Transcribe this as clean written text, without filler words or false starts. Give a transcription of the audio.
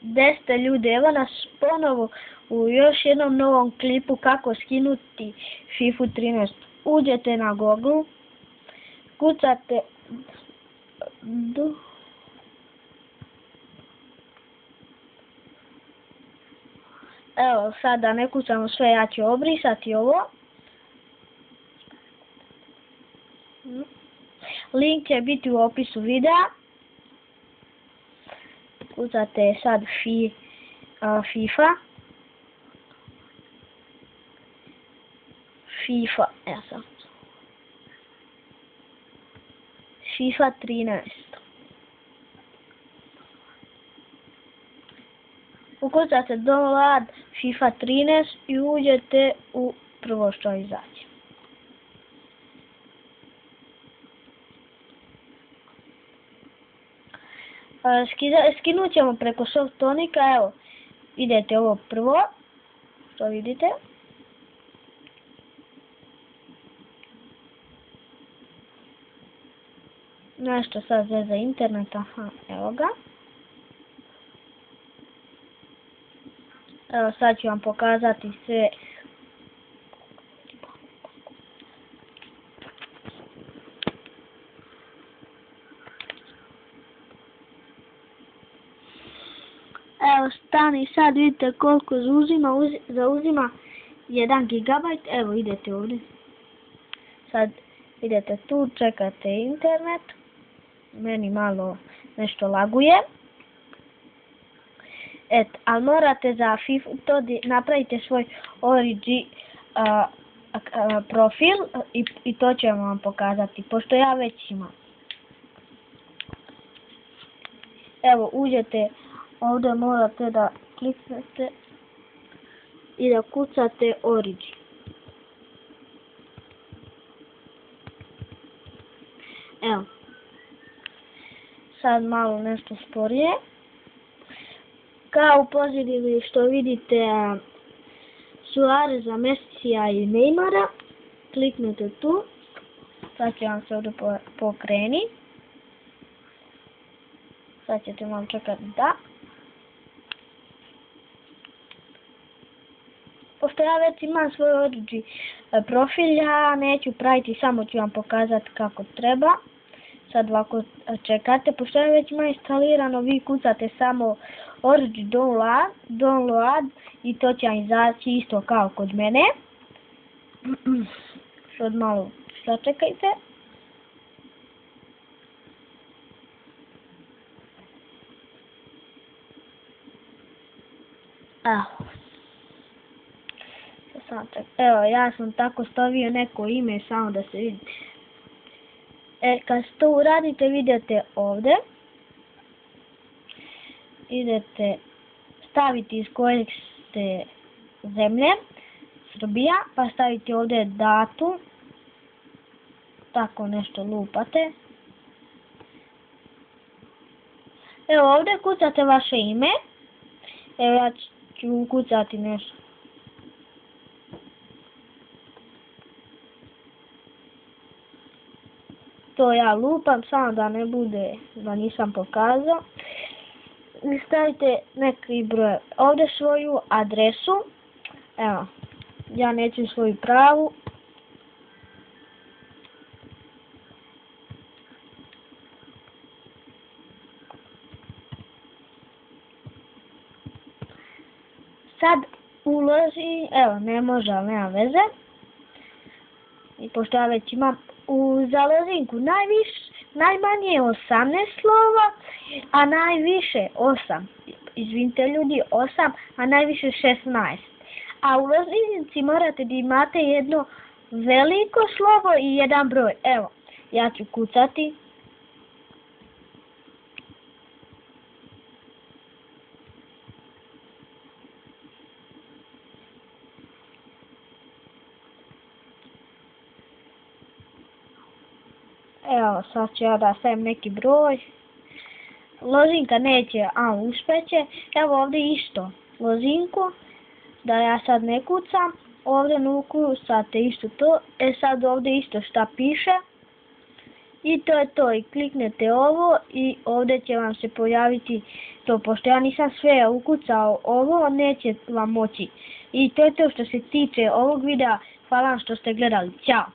10 ljudi, evo nas ponovo u još jednom novom klipu kako skinuti FIFA 13. Uđete na Google, kucate evo sad da ne kucamo sve, ja ću obrisati ovo. Link će biti u opisu videa. Kucate sad FIFA, FIFA 13. Ukucate download FIFA 13 i uđete u prvo što izađe. Skinut ćemo preko Softonika, evo, idete ovo prvo, što vidite. Nešto sad za internet, aha, evo ga. Evo sad ću vam pokazati sve. Evo stani, sad vidite koliko zauzima 1 GB, evo idete ovdje. Sad idete tu, čekate internet, meni malo nešto laguje. Ali morate za FIFA, napravite svoj Origi profil i to ćemo vam pokazati, pošto ja već imam. Evo, uđete, ovdje morate da kliknete i da kucate Origi. Evo, sad malo nešto sporije. Kao u pozadini što vidite Suareza, Messija i Neymara, kliknete tu, sad će vam se ovdje pokreni. Sad ćete vam čekati da. Pošto ja već imam svoj Origi profil, ja neću praviti, samo ću vam pokazati kako treba. Sad ovako čekate, pošto ja već imam instalirano, vi kucate samo Origi download i to će vam izaći isto kao kod mene. Sad malo sačekajte. Evo, ja sam tako stavio neko ime, samo da se vidi. Kad to uradite, vidite ovdje. Idete staviti iz kojeg ste zemlje, Srbija, pa stavite ovdje datum. Tako nešto lupate. Evo ovdje kucate vaše ime. Evo ja ću kucati nešto. To ja lupam, samo da ne bude, da nisam pokazao. I stavite neki broj. Ovdje svoju adresu. Evo, ja neću svoju pravu. Sad uloži, evo ne može, ali nema veze. I pošto ja već imam za lozinku najmanje je 18 slova, a najviše 8. Izvinite ljudi, 8, a najviše 16. A u lozinci morate da imate jedno veliko slovo i jedan broj. Evo, ja ću kucati. Evo, sad ću ja da stavim neki broj. Lozinka neće, a uspeće. Evo ovdje isto lozinku, da ja sad ne kucam. Ovdje ne kucate isto to. Sad ovdje isto šta piše. I to je to, i kliknete ovo i ovdje će vam se pojaviti to, pošto ja nisam sve ukucao ovo, neće vam moći. I to je to što se tiče ovog videa, hvala vam što ste gledali, ćao!